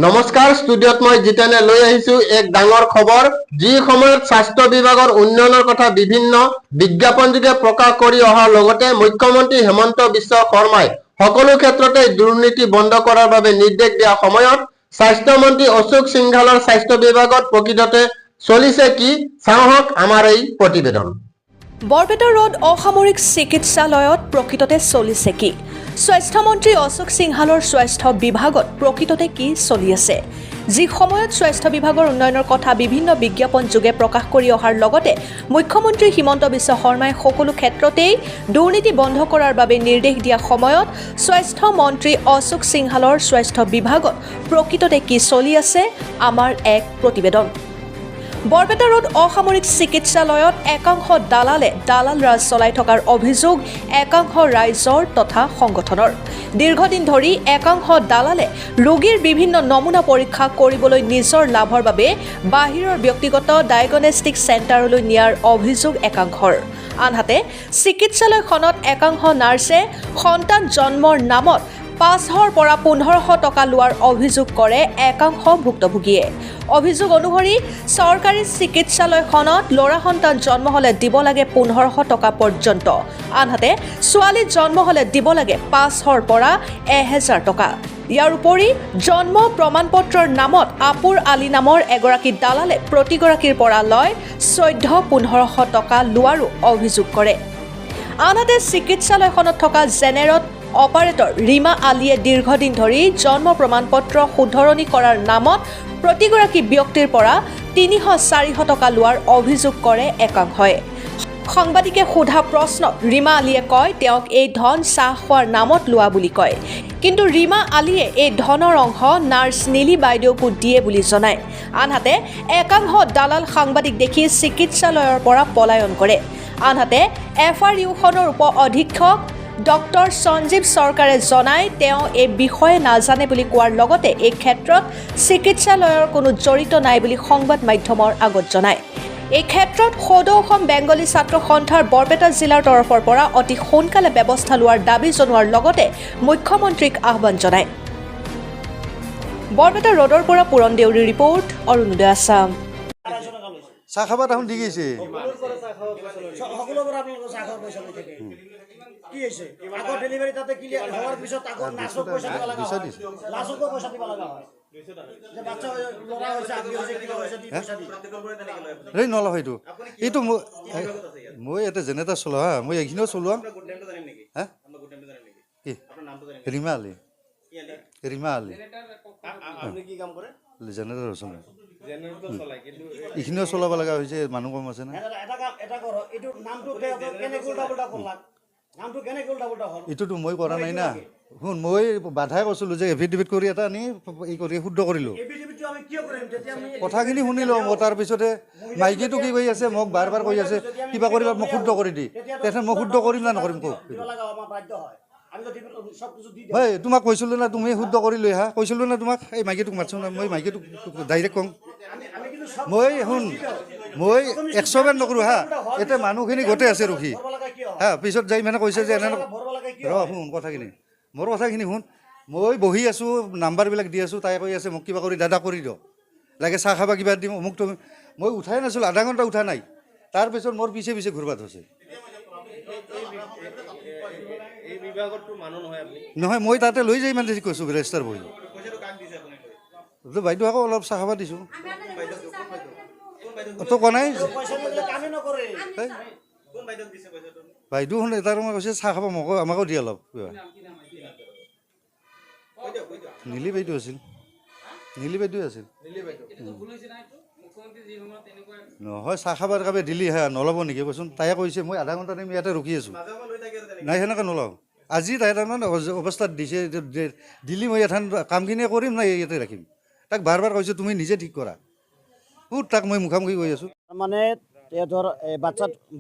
নমস্কাৰ ষ্টুডিঅ'ত মই জিতেনে লৈ আহিছো এক ডাঙৰ খবৰ যি সময়ত স্বাস্থ্য বিভাগৰ উন্নয়নৰ কথা বিভিন্ন বিজ্ঞাপনযোগে প্ৰকাশ কৰি অহাৰ লগতে মুখ্যমন্ত্ৰী হেমন্ত বিশ্ব শৰ্মাই সকলো ক্ষেত্ৰতে দুৰ্নীতি বন্ধ কৰাৰ বাবে নিৰ্দেশ দিয়া সময়ত স্বাস্থ্য মন্ত্ৰী অশোক সিংঘালৰ স্বাস্থ্য বিভাগত প্ৰকৃততে চলিছে কি চাওক আমাৰ এই প্ৰতিবেদন। বৰপেটা ৰোড অসামৰিক চিকিৎসালয়ত প্ৰকৃততে চলিছে কি? স্বাস্থ্যমন্ত্ৰী অশোক সিংঘালৰ স্বাস্থ্য বিভাগত প্ৰকৃততে কি চলি আছে? যি সময়ত স্বাস্থ্য বিভাগৰ উন্নয়নৰ কথা বিভিন্ন বিজ্ঞাপন যোগে প্ৰকাশ কৰি অহাৰ লগতে মুখ্যমন্ত্ৰী হিমন্ত বিশ্ব শৰ্মাই সকলো ক্ষেত্ৰতেই দুৰ্নীতি বন্ধ কৰাৰ বাবে নিৰ্দেশ দিয়া সময়ত স্বাস্থ্য মন্ত্ৰী অশোক সিংঘালৰ স্বাস্থ্য বিভাগত প্ৰকৃততে কি চলি আছে আমাৰ এক প্ৰতিবেদন। বৰপেটা ৰোড অসামৰিক চিকিৎসালয়ত একাংশ দালালে দালাল ৰাজ চলাই থকাৰ অভিযোগ একাংশ ৰাইজৰ তথা সংগঠনৰ। দীৰ্ঘদিন ধৰি একাংশ দালালে ৰোগীৰ বিভিন্ন নমুনা পৰীক্ষা কৰিবলৈ নিজৰ লাভৰ বাবে বাহিৰৰ ব্যক্তিগত ডায়েগনষ্টিক চেণ্টাৰলৈ নিয়াৰ অভিযোগ একাংশৰ। আনহাতে চিকিৎসালয়খনত একাংশ নাৰ্ছে সন্তান জন্মৰ নামত 500ৰ পৰা 1500 টকা লোৱাৰ অভিযোগ কৰে একাংশ ভুক্তভোগীয়ে। অভিযোগ অনুসৰি চৰকাৰী চিকিৎসালয়খনত ল'ৰা সন্তান জন্ম হ'লে দিব লাগে 1500 টকা পৰ্যন্ত, আনহাতে ছোৱালী জন্ম হ'লে দিব লাগে 500ৰ পৰা 1000 টকা। ইয়াৰ উপৰি জন্ম প্ৰমাণপত্ৰৰ নামত আপুৰ আলী নামৰ এগৰাকী দালালে প্ৰতিগৰাকীৰ পৰা লয় 1400-1500 টকা লোৱাৰো অভিযোগ কৰে। আনহাতে চিকিৎসালয়খনত থকা জেনেৰেল অপাৰেটৰ ৰীমা আলীয়ে দীৰ্ঘদিন ধৰি জন্ম প্ৰমাণপত্ৰ শুধৰণি কৰাৰ নামত প্ৰতিগৰাকী ব্যক্তিৰ পৰা 300-400 টকা লোৱাৰ অভিযোগ কৰে একাংশই। সাংবাদিকে সোধা প্ৰশ্নত ৰীমা আলীয়ে কয় তেওঁক এই ধন চাহ খোৱাৰ নামত লোৱা বুলি কয়, কিন্তু ৰীমা আলীয়ে এই ধনৰ অংশ নাৰ্ছ নীলি বাইদেউকো দিয়ে বুলি জনায়। আনহাতে একাংশ দালাল সাংবাদিক দেখি চিকিৎসালয়ৰ পৰা পলায়ন কৰে। আনহাতে FRUখনৰ উপ অধীক্ষক ডক্টৰ সঞ্জীৱ চৰকাৰে জনায় তেওঁ এই বিষয়ে নাজানে বুলি কোৱাৰ লগতে এই ক্ষেত্ৰত চিকিৎসালয়ৰ কোনো জড়িত নাই বুলি সংবাদ মাধ্যমৰ আগত জনায়। এই ক্ষেত্ৰত সদৌ অসম বেংগলী ছাত্ৰ সন্থাৰ বৰপেটা জিলাৰ তৰফৰ পৰা অতি সোনকালে ব্যৱস্থা লোৱাৰ দাবী জনোৱাৰ লগতে মুখ্যমন্ত্ৰীক আহ্বান জনায়। বৰপেটা ৰোডৰ পৰা পুৰণ দেউৰীৰ ৰিপৰ্ট, অৰুণোদয় আছাম। চাহ খাব দেখোন দি গৈছে কি হৈছে আগৰ ডেলিভাৰী তাতে ক্লিয়াৰ হোৱাৰ পিছত আগৰ নাৰ্ছক পইচা দিব লগা হয়, লাষ্টকো পইচা দিব লগা হয় যে বাচ্চা ল'ৰা হৈছে আগে হৈছে কিবা হৈছে দি পইচা দি এই নলওঁ সেইটো এইটো মই ইয়াতে জেনেৰেটাৰ চলাওঁ হা, মই এইখিনিও চলোৱা হা কি ৰীমা আলী কি কাম কৰে জেনেৰেটাৰ চলাওঁ এইখিনিও চলাব লগা হৈছে, মানুহ কম আছে না। এটা কৰ এইটো নামটো কেনেকৈ উল্টা পুল্টা কৰলাক, নামটো কেনেকৈ উল্টা পুল্টা হ'ল এইটোতো মই কৰা নাই না। শুন মই বাধাই কৈছিলোঁ যে এফিডেভিট কৰি এটা আনি এই কৰি শুদ্ধ কৰিলোঁ, কথাখিনি শুনি লওঁ। মই তাৰপিছতে মাইকীটো কি কৈ আছে মোক বাৰ বাৰ কৈ আছে কিবা কৰিবা মোক শুদ্ধ কৰি দি, তেখেতে মই শুদ্ধ কৰিম না নকৰিম কওক। হয় তোমাক কৈছিলোঁ না তুমি শুদ্ধ কৰি লৈ হা, কৈছিলোঁ না তোমাক এই মাইকীটোক মাতছোঁ না, মই মাইকীটোক ডাইৰেক্ট কওঁ। মই শুন মই 100 বাৰ নকৰোঁ হা, এতিয়া মানুহখিনি গোটেই আছে ৰখি হা, পিছত যাই মানে কৈছে যে এনে শুন কথাখিনি মোৰ কথাখিনি শুন। মই বহি আছোঁ নাম্বাৰবিলাক দি আছোঁ, তাই কৈ আছে মোক কিবা কৰি দাদা কৰি দিয়ক, লাগে চাহ খাবা কিবা দিম মোক তুমি। মই উঠাই নাছিলোঁ, আধা ঘণ্টা উঠা নাই, তাৰপিছত মোৰ পিছে পিছে ঘূৰবা ধৰিছে। নহয় মই তাতে লৈ যাই মানে কৈছোঁ ৰেজিষ্টাৰ বহি বাইদেউ আকৌ অলপ চাহ খাবা দিছোঁ। তো কোৱা নাই বাইদেউ শুনে তাৰ মই কৈছে চাহ খাব মোকো আমাকো দিয়ে অলপ। নীলি বাইদেউ আছিল, নীলি বাইদেউ আছিল নহয় চাহ খাবৰ কাবে দিলি হা নল'ব নেকি কচোন। তাই কৈছে মই আধা ঘণ্টা টাইম ইয়াতে ৰখি আছোঁ, নাই সেনেকৈ নলওঁ। আজি তাই তাৰমানে অৱস্থাত দিছে দিলি মই এখন কামখিনিয়ে কৰিম নাই ইয়াতে ৰাখিম। তাক বাৰ বাৰ কৈছোঁ তুমি নিজে ঠিক কৰা, তাক মই মুখামুখি কৈ আছোঁ। মানে ধৰ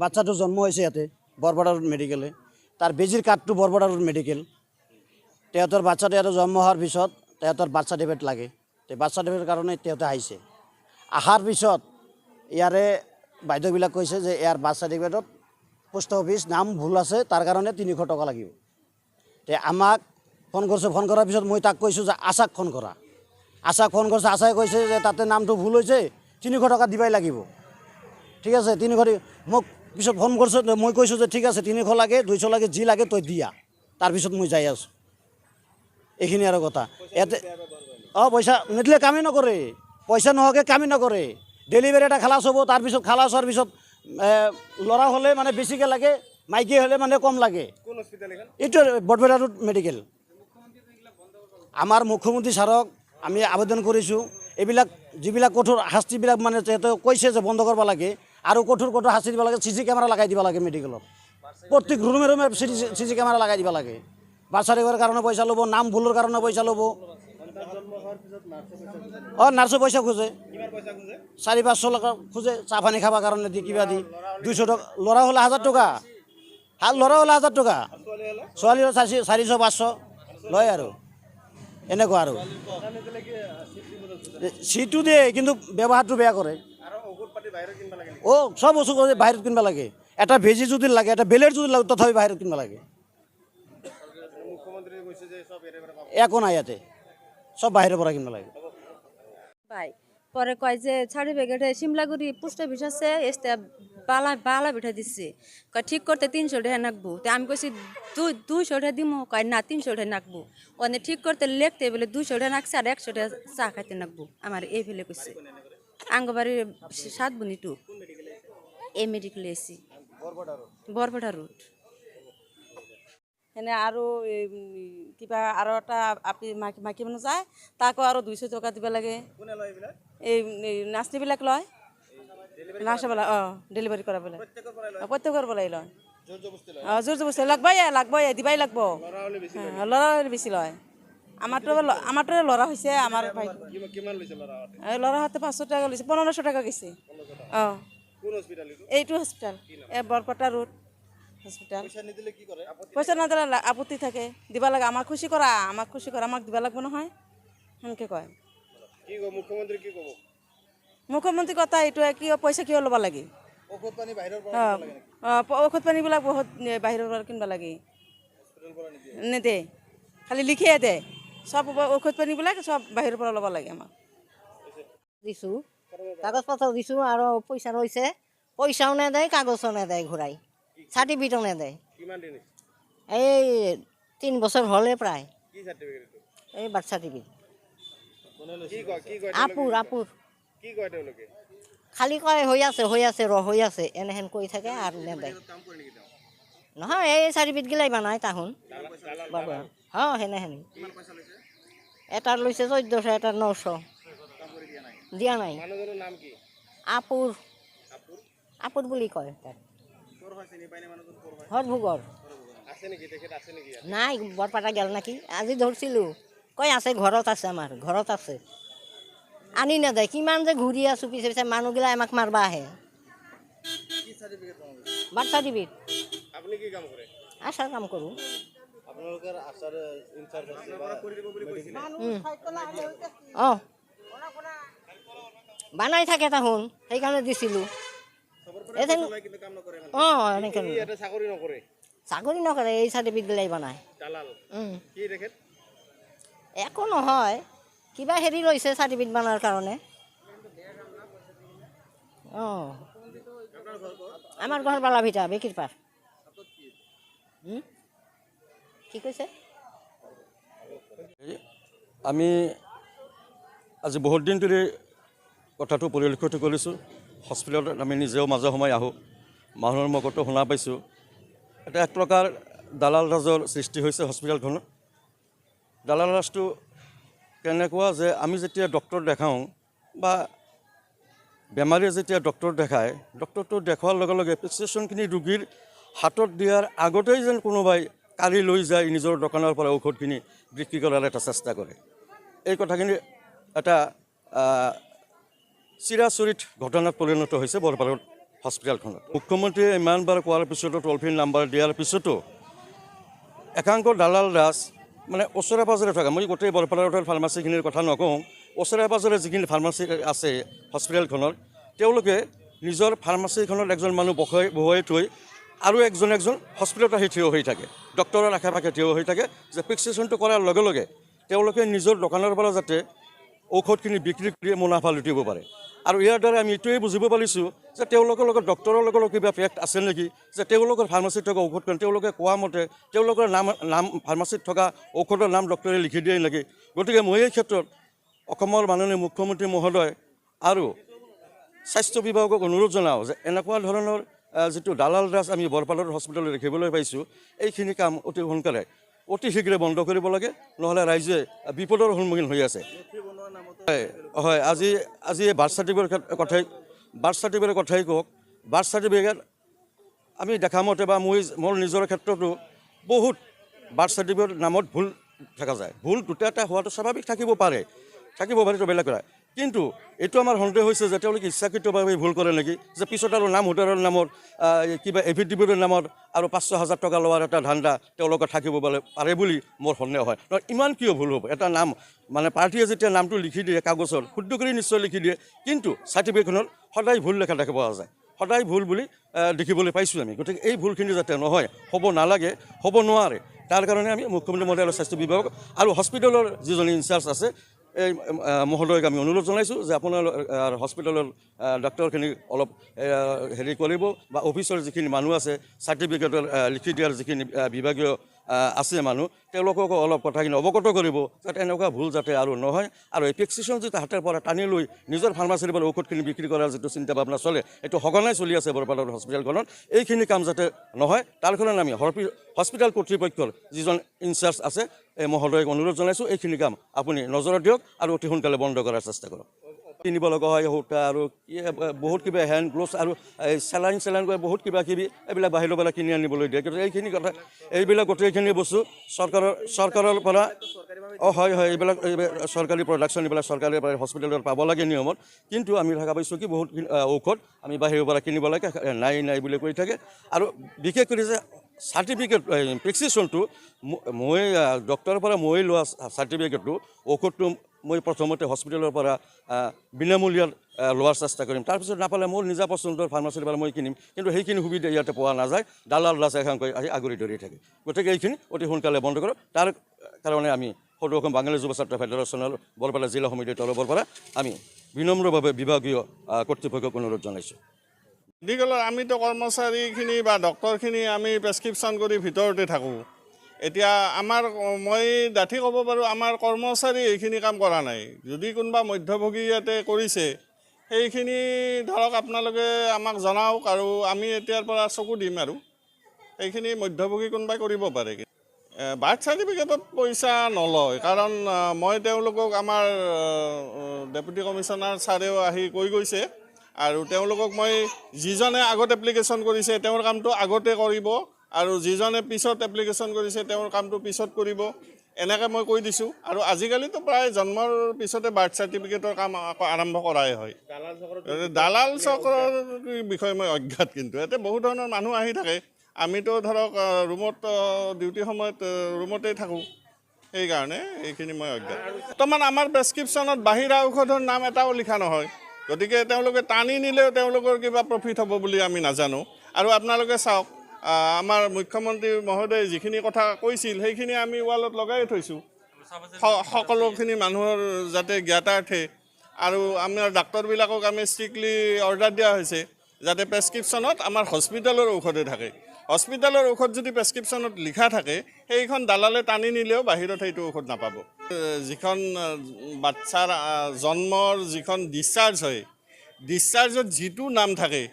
বাচ্চাটো জন্ম হৈছে ইয়াতে বৰপেটা ৰোড মেডিকেলে, তাৰ বেজিৰ কাৰ্ডটো বৰপেটা ৰোড মেডিকেল। তেহঁতৰ বাচ্চাটো ইয়াতে জন্ম হোৱাৰ পিছত তেহঁতৰ বাৰ্থ চাৰ্টিফিকেট লাগে, বাৰ্থ চাৰ্টিফিকেটৰ কাৰণে তেহঁতে আহিছে। অহাৰ পিছত ইয়াৰে বাইদেউবিলাক কৈছে যে ইয়াৰ বাৰ্থ চাৰ্টিফিকেটত পোষ্ট অফিচ নাম ভুল আছে, তাৰ কাৰণে 300 টকা লাগিব। তে আমাক ফোন কৰিছোঁ, ফোন কৰাৰ পিছত মই তাক কৈছোঁ যে আশাক ফোন কৰা, আশাক ফোন কৰিছে, আশাই কৈছে যে তাতে নামটো ভুল হৈছে, 300 টকা দিবাই লাগিব। ঠিক আছে, 300 মোক পিছত ফোন কৰিছে, মই কৈছোঁ যে ঠিক আছে 300 লাগে 200 লাগে যি লাগে তই দিয়া, তাৰপিছত মই যাই আছোঁ। এইখিনি আৰু কথা ইয়াতে। পইচা নিদিলে কামেই নকৰে, পইচা নোহোৱাকৈ কামেই নকৰে। ডেলিভাৰী এটা খালাচ হ'ব, তাৰপিছত খালাচ হোৱাৰ পিছত ল'ৰা হ'লে মানে বেছিকৈ লাগে, মাইকী হ'লে মানে কম লাগে। এইটো বৰপেটা ৰোড মেডিকেল। আমাৰ মুখ্যমন্ত্ৰী ছাৰক আমি আবেদন কৰিছোঁ, এইবিলাক যিবিলাক কঠোৰ শাস্তিবিলাক মানে তেহেঁতে কৈছে যে বন্ধ কৰিব লাগে, আৰু কঠোৰ শাস্তি দিব লাগে। CC কেমেৰা লগাই দিব লাগে মেডিকেলত, প্ৰত্যেক ৰুমে ৰুমে CC কেমেৰা লগাই দিব লাগে। বাচ্চাৰ কাৰণে পইচা ল'ব, নাম ভুলৰ কাৰণে পইচা ল'ব। নাৰ্ছে পইচা খোজে, 400-500 টকা খোজে, চাহ পানী খাবৰ কাৰণে দি কিবা দি 200 টকা। ল'ৰা হ'লে 1000 টকা, ল'ৰা হ'লে 1000 টকা, ছোৱালী হ'লে 400-500 লয় আৰু এনেকুৱা আৰু। চিটটো দিয়ে কিন্তু ব্যৱহাৰটো বেয়া কৰে। চব বস্তু বাহিৰত কিনিব লাগে। এটা ভেজি যদি লাগে, এটা বেলেগ যদি লাগে, তথাপি বাহিৰত কিনিব লাগে। একো নাই ইয়াতে, সব বাহিৰৰ পৰা কিনিব লাগে। ভাই পরে কয় যে সার্টিফিকেট শিমলাগুড়ি পোস্ট অফিস আছে, বালা বিঠা দিচ্ছে, কয় ঠিক করতে 300 টাকা নাকবো। তো আমি কইছি 200 টাকা দিমো, কয় না 300 টাকা নাকবো। ওনে ঠিক করতে লিখতে বলে 200 টাকা নাকছে, আর 100 টাকা চা খাইতে নাকবো। আমার এই ফেলে কইছে আঙ্গবাড়ি 7 বুনি 2 এই মেডিকেল এসি বরপেটা রোড। এনে আৰু কিবা আৰু এটা আপি মাইকী মানুহ যায়, তাকো আৰু 200 টকা দিব লাগে। এই নাচনীবিলাক লয়, নাৰ্ছবিলাক ডেলিভাৰী কৰাবলৈ প্ৰত্যেকৰ পৰাই লয়। জোৰ জবস্তি লাগবই দিবাই লাগব। ল'ৰা হ'লে বেছি লয়। আমাৰতো ল'ৰা হৈছে, আমাৰ ভাই ল'ৰা হাতে 500 টাকা লৈছে, 1500 টাকা গৈছে। এইটো হস্পিটেল বৰপেটা ৰোড হস্পিটেল। পইচা নিদিলে আপত্তি থাকে, দিবা লাগে। আমাক খুশি কৰা, আমাক দিবা লাগব নহয়, সেনেকৈ কয়। মুখ্যমন্ত্ৰী কথা এইটোৱে, কিয় পইচা কিয় ল'ব লাগে? ঔষধ পানীবিলাক বহুত বাহিৰৰ পৰা কিনিব লাগে, নেদে, খালি লিখিয়ে দে। সব ঔষধ পানীবিলাক সব বাহিৰৰ পৰা ল'ব লাগে। আমাক দিছোঁ, কাগজ পত্ৰ দিছোঁ, আৰু পইচা ৰৈছে, পইচাও নেদেয়, কাগজো নেদেয়, ঘূৰাই চাৰ্টিফিকেটো নেদেয়। এই 3 বছৰ হ'লে প্ৰায়। এই বাৰ্থ চাৰ্টিফিকেট আপুৰ খালি কয় হৈ আছে এনেহেন কৈ থাকে আৰু নেদেয়। নহয়, এই চাৰ্টিফিকেটগিলাই বনায় তাহোন সেনেহেন। এটাৰ লৈছে 1400, এটাৰ 900 দিয়া নাই। আপুৰ বুলি কয়। হৰভোগৰ নাই, বৰপেটা গেল নেকি, আজি ধৰিছিলোঁ। কয় আছে, ঘৰত আছে, আমাৰ ঘৰত আছে, আনি নেদেয়। কিমান যে ঘূৰি আছোঁ পিছে পিছে, মানুহগিলা আমাক মাৰবা আহে। বাৰ্থ চাৰ্টিফিকেট আশাৰ কাম কৰোঁ। বানাই থাকে তাহোন, সেইকাৰণে দিছিলোঁ। চাকৰি নকৰে, এই চাৰ্টিফিকেটগিলাই বনায়। একো নহয়, কিবা হেৰি লৈছে চাৰ্টিফিকেট বনোৱাৰ কাৰণে। আমাৰ ঘৰ বালাভিটা, বেকিৰ পাৰ। কি কৈছে? আমি আজি বহুত দিন ধৰি কথাটো পৰিলক্ষিত কৰিছোঁ। হস্পিটেলত আমি নিজেও মাজে সময়ে আহোঁ, মানুহৰ মুখতো শুনা পাইছোঁ। এটা এক প্ৰকাৰ দালাল ৰাজৰ সৃষ্টি হৈছে হস্পিটেলখনত। দালাল ৰাজটো কেনেকুৱা যে, আমি যেতিয়া ডক্টৰ দেখাওঁ বা বেমাৰীয়ে যেতিয়া ডক্টৰ দেখায়, ডক্টৰটো দেখুৱাৰ লগে লগে প্ৰেছক্ৰিপশ্যনখিনি ৰোগীৰ হাতত দিয়াৰ আগতেই যেন কোনোবাই কাঢ়ি লৈ যায়, নিজৰ দোকানৰ পৰা ঔষধখিনি বিক্ৰী কৰাৰ এটা চেষ্টা কৰে। এই কথাখিনি এটা চিৰাচৰিত ঘটনাত পৰিণত হৈছে বৰপেটা হস্পিটেলখনত। মুখ্যমন্ত্ৰীয়ে ইমানবাৰ কোৱাৰ পিছতো, টোল ফ্ৰী নাম্বাৰ দিয়াৰ পিছতো একাংশ দালাল ৰাজ মানে ওচৰে পাজৰে থকা, মই গোটেই বৰপেটা ৰোডৰ ফাৰ্মাচীখিনিৰ কথা নকওঁ, ওচৰে পাজৰে যিখিনি ফাৰ্মাচী আছে হস্পিটেলখনৰ, তেওঁলোকে নিজৰ ফাৰ্মাচীখনত একজন মানুহ বহুৱাই থৈ আৰু একজন হস্পিটেলত আহি থিয় হৈ থাকে, ডক্টৰৰ আশে পাশে থিয় হৈ থাকে, যে প্ৰেছক্ৰিপশ্যনটো কৰাৰ লগে লগে তেওঁলোকে নিজৰ দোকানৰ পৰা যাতে ঔষধখিনি বিক্ৰী কৰি মুনাফা লুটিব পাৰে। আৰু ইয়াৰ দ্বাৰা আমি এইটোৱে বুজিব পাৰিছোঁ যে তেওঁলোকৰ লগত ডক্টৰৰ লগত কিবা ফেক্ট আছে নেকি, যে তেওঁলোকৰ ফাৰ্মাচীত থকা ঔষধখন তেওঁলোকে কোৱা মতে তেওঁলোকৰ নাম ফাৰ্মাচীত থকা ঔষধৰ নাম ডক্টৰে লিখি দিয়ে নেকি। গতিকে মই এই ক্ষেত্ৰত অসমৰ মাননীয় মুখ্যমন্ত্ৰী মহোদয় আৰু স্বাস্থ্য বিভাগক অনুৰোধ জনাওঁ যে এনেকুৱা ধৰণৰ যিটো দালাল ৰাজ আমি বৰপালৰ হস্পিটেলত দেখিবলৈ পাইছোঁ, এইখিনি কাম অতি সোনকালে অতি শীঘ্ৰে বন্ধ কৰিব লাগে, নহ'লে ৰাইজে বিপদৰ সন্মুখীন হৈ আছে। হয়, আজি বাৰ্থ চাৰ্টিফিকেটৰ কথাই কওক। বাৰ্থ চাৰ্টিফিকেট আমি দেখা মতে বা মোৰ নিজৰ ক্ষেত্ৰতো বহুত বাৰ্থ চাৰ্টিফিকেট নামত ভুল থকা যায়। ভুল দুটা এটা হোৱাটো স্বাভাৱিক থাকিব পাৰে এইটো বেলেগ কথা। কিন্তু এইটো আমাৰ সন্দেহ হৈছে যে তেওঁলোকে ইচ্ছাকৃতভাৱে ভুল কৰে নেকি, যে পিছত আৰু নাম হোটেলৰ নামত কিবা এফিডেভিটৰ নামত আৰু 500,000 টকা লোৱাৰ এটা ধান্দা তেওঁলোকৰ থাকিব পাৰে বুলি মোৰ সন্দেহ হয়। নহয়, ইমান কিয় ভুল হ'ব? এটা নাম মানে পাৰ্টীয়ে যেতিয়া নামটো লিখি দিয়ে কাগজত, শুদ্ধ কৰি নিশ্চয় লিখি দিয়ে, কিন্তু চাৰ্টিফিকেটখনত সদায় ভুল লেখা দেখা পোৱা যায়, সদায় ভুল বুলি দেখিবলৈ পাইছোঁ আমি। গতিকে এই ভুলখিনি যাতে নহয়, হ'ব নালাগে, হ'ব নোৱাৰে, তাৰ কাৰণে আমি মুখ্যমন্ত্ৰী মহোদয় আৰু স্বাস্থ্য বিভাগ আৰু হস্পিটেলৰ যিজন ইনচাৰ্জ আছে এই মহোদয়ক আমি অনুৰোধ জনাইছোঁ যে আপোনালোক হস্পিটেলৰ ডক্টৰখিনি অলপ হেৰি কৰিব, বা অফিচৰ যিখিনি মানুহ আছে চাৰ্টিফিকেটৰ লিখি দিয়াৰ যিখিনি বিভাগীয় আছে মানুহ, তেওঁলোককো অলপ কথাখিনি অৱগত কৰিব, যাতে এনেকুৱা ভুল যাতে আৰু নহয়। আৰু এই প্ৰেছক্ৰিপশ্যন যিটো হাতৰ পৰা টানি লৈ নিজৰ ফাৰ্মাচীৰ পৰা ঔষধখিনি বিক্ৰী কৰাৰ যিটো চিন্তা ভাৱনা চলে, এইটো সঘনাই চলি আছে বৰপালৰ হস্পিটেলখনত। এইখিনি কাম যাতে নহয়, তাৰ কাৰণে আমি হস্পিটেল কৰ্তৃপক্ষৰ যিজন ইনচাৰ্জ আছে এই মহোদয়ক অনুৰোধ জনাইছোঁ, এইখিনি কাম আপুনি নজৰত দিয়ক আৰু অতি সোনকালে বন্ধ কৰাৰ চেষ্টা কৰক। কিনিব লগা হয় সূতা আৰু বহুত কিবা হেণ্ড গ্ল'ভছ আৰু চেলাইন কৰি বহুত কিবা কিবি এইবিলাক বাহিৰৰ পৰা কিনি আনিবলৈ দিয়ে। কিন্তু এইখিনি কথা, এইবিলাক গোটেইখিনি বস্তু চৰকাৰৰ পৰা হয়, এইবিলাক চৰকাৰী প্ৰডাকশ্যন, এইবিলাক চৰকাৰী হস্পিটেলত পাব লাগে নিয়মত। কিন্তু আমি দেখা পাইছোঁ কি বহুত ঔষধ আমি বাহিৰৰ পৰা কিনিব লাগে, নাই বুলি কৈ থাকে। আৰু বিশেষ কৰি যে চাৰ্টিফিকেট প্ৰেছক্ৰিপশ্যনটো মই ডক্টৰৰ পৰা মই লোৱা চাৰ্টিফিকেটটো, ঔষধটো মই প্ৰথমতে হস্পিটেলৰ পৰা বিনামূলীয়াত লোৱাৰ চেষ্টা কৰিম, তাৰপিছত নাপালে মোৰ নিজা পচন্দৰ ফাৰ্মাচীৰ পৰা মই কিনিম। কিন্তু সেইখিনি সুবিধা ইয়াতে পোৱা নাযায়, দালাল ৰাজ এখনকৈ আহি আগুৰি ধৰি থাকে। গতিকে এইখিনি অতি সোনকালে বন্ধ কৰক। তাৰ কাৰণে আমি সদৌ অসম বাঙালী যুৱ ছাত্ৰ ফেডাৰেশ্যনৰ বৰপেটা জিলা সমিতিৰ তৰফৰ পৰা আমি বিনম্ৰভাৱে বিভাগীয় কৰ্তৃপক্ষক অনুৰোধ জনাইছোঁ। মেডিকেলৰ আমিতো কৰ্মচাৰীখিনি বা ডক্টৰখিনি আমি প্ৰেছক্ৰিপশ্যন কৰি ভিতৰতে থাকোঁ। এতিয়া মই ডাঠি ক'ব পাৰোঁ, আমাৰ কৰ্মচাৰী এইখিনি কাম কৰা নাই। যদি কোনোবা মধ্যভোগী ইয়াতে কৰিছে, সেইখিনি ধৰক আপোনালোকে আমাক জনাওক, আৰু আমি এতিয়াৰ পৰা চকু দিম। আৰু এইখিনি মধ্যভোগী কোনোবাই কৰিব পাৰে। বাৰ্থ চাৰ্টিফিকেটত পইচা নলয়, কাৰণ মই তেওঁলোকক আমাৰ ডেপুটি কমিশ্যনাৰ ছাৰেও আহি কৈ গৈছে, আৰু তেওঁলোকক মই যিজনে আগত এপ্লিকেশ্যন কৰিছে তেওঁৰ কামটো আগতে কৰিব, আৰু যিজনে পিছত এপ্লিকেশ্যন কৰিছে তেওঁৰ কামটো পিছত কৰিব, এনেকৈ মই কৈ দিছোঁ। আৰু আজিকালিতো প্ৰায় জন্মৰ পিছতে বাৰ্থ চাৰ্টিফিকেটৰ কাম আৰম্ভ কৰাই হয়। দালাল চক্ৰৰ বিষয়ে মই অজ্ঞাত, কিন্তু ইয়াতে বহুত ধৰণৰ মানুহ আহি থাকে। আমিতো ধৰক ৰুমত ডিউটিৰ সময়ত ৰুমতেই থাকোঁ, সেইকাৰণে এইখিনি মই অজ্ঞাত। বৰ্তমান আমাৰ প্ৰেছক্ৰিপশ্যনত বাহিৰা ঔষধৰ নাম এটাও লিখা নহয়, গতিকে তেওঁলোকে টানি নিলেও তেওঁলোকৰ কিবা প্ৰফিট হ'ব বুলি আমি নাজানো। আৰু আপোনালোকে চাওক, আমাৰ মুখ্যমন্ত্ৰী মহোদয়ে যিখিনি কথা কৈছিল সেইখিনি আমি ৱালত লগাই থৈছোঁ, সকলোখিনি মানুহৰ যাতে জ্ঞাতাৰ্থে। আৰু আমাৰ ডাক্তৰবিলাকক আমি ষ্ট্ৰিক্টলি অৰ্ডাৰ দিয়া হৈছে যাতে প্ৰেছক্ৰিপশ্যনত আমাৰ হস্পিটেলৰ ঔষধে থাকে। হস্পিটেলৰ ঔষধ যদি প্ৰেছক্ৰিপশ্যনত লিখা থাকে, সেইখন দালালে টানি নিলেও বাহিৰত সেইটো ঔষধ নাপাব। যিখন বাচ্চাৰ জন্মৰ যিখন ডিছচাৰ্জ হয়, ডিছচাৰ্জত যিটো নাম থাকে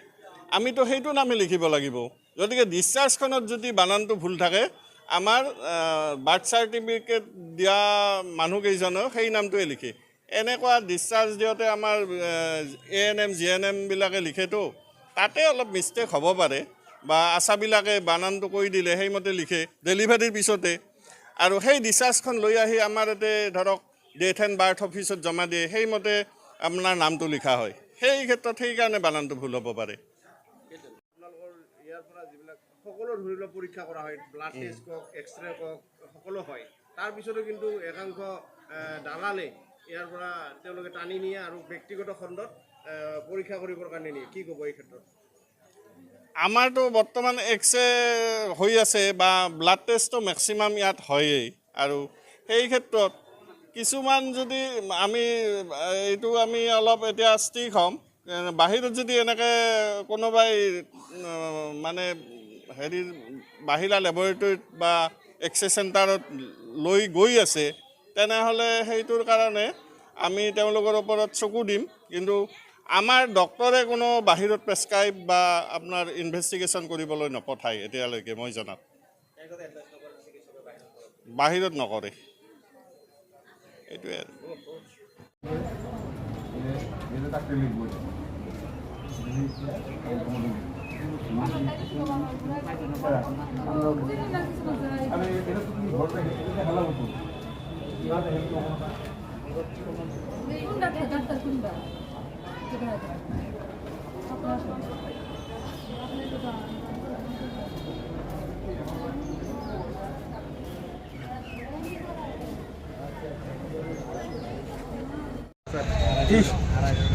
আমিতো সেইটো নামে লিখিব লাগিব। গতিকে ডিছচাৰ্জখনত যদি বানানটো ভুল থাকে, আমাৰ বাৰ্থ চাৰ্টিফিকেট দিয়া মানুহকেইজনেও সেই নামটোৱে লিখে। এনেকুৱা ডিছচাৰ্জ দিওঁতে আমাৰ ANM GNM বিলাকে লিখেতো, তাতে অলপ মিষ্টেক হ'ব পাৰে, বা আশাবিলাকে বানানটো কৈ দিলে সেইমতে লিখে ডেলিভাৰীৰ পিছতে। আৰু সেই ডিছচাৰ্জখন লৈ আহি আমাৰ ইয়াতে ধৰক ডেথ এণ্ড বাৰ্থ অফিচত জমা দিয়ে, সেইমতে আপোনাৰ নামটো লিখা হয়। সেই ক্ষেত্ৰত সেইকাৰণে বানানটো ভুল হ'ব পাৰে। ইয়াৰ পৰা যিবিলাক সকলো ধৰি লওক পৰীক্ষা কৰা হয়, ব্লাড টেষ্ট কওক, এক্সৰে কওক, সকলো হয়, তাৰপিছতো কিন্তু একাংশ দালালে ইয়াৰ পৰা তেওঁলোকে টানি নিয়ে আৰু ব্যক্তিগত খণ্ডত পৰীক্ষা কৰিবৰ কাৰণে নিয়ে। কি ক'ব এই ক্ষেত্ৰত? আমাৰতো বৰ্তমান এক্সৰে হৈ আছে, বা ব্লাড টেষ্টটো মেক্সিমাম ইয়াত হয়েই, আৰু সেই ক্ষেত্ৰত কিছুমান যদি আমি এইটো আমি অলপ এতিয়া ষ্ট্ৰিক হ'ম বাহিৰত যদি এনেকৈ কোনোবাই মানে হেৰি বাহিৰা লেবৰেটৰীত বা এক্সৰে চেণ্টাৰত লৈ গৈ আছে তেনেহ'লে সেইটোৰ কাৰণে আমি তেওঁলোকৰ ওপৰত চকু দিম কিন্তু আমাৰ ডক্টৰে কোনো বাহিৰত প্ৰেছক্ৰাইব বা আপোনাৰ ইনভেষ্টিগেশ্যন কৰিবলৈ নপঠায় এতিয়ালৈকে মই জনাত বাহিৰত নকৰে এইটোৱে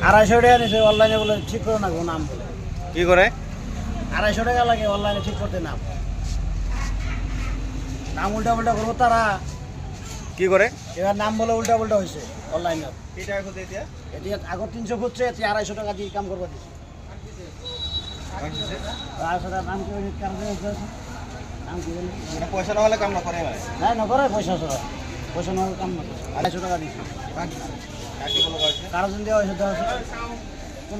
আড়াইশো টাকা নিছে অনলাইনে বলে ঠিক করে না গো নাম বলে কি করে 250 টাকা লাগে অনলাইনে ঠিক করতে নাম নাম উল্টা উল্টা করবো তারা কি করে এবার নাম বলে উল্টা উল্টা হয়েছে অনলাইনে কি টাকা খুঁজে এতিয়া এতিয়া আগত 300 খুঁজছে এতিয়া 250 টাকা দিয়ে কাম করবো দিছে 250 টাকা নাম কি হয়েছে কাম করে নাম কি বলে মানে পইচা নহ'লে কাম নকৰে মানে নাই নকৰে পয়সা সৰা পয়সা নহলে কাম নকৰে 250 টাকা দিছে কাৰো যদি দেওয়া হয়েছে কোন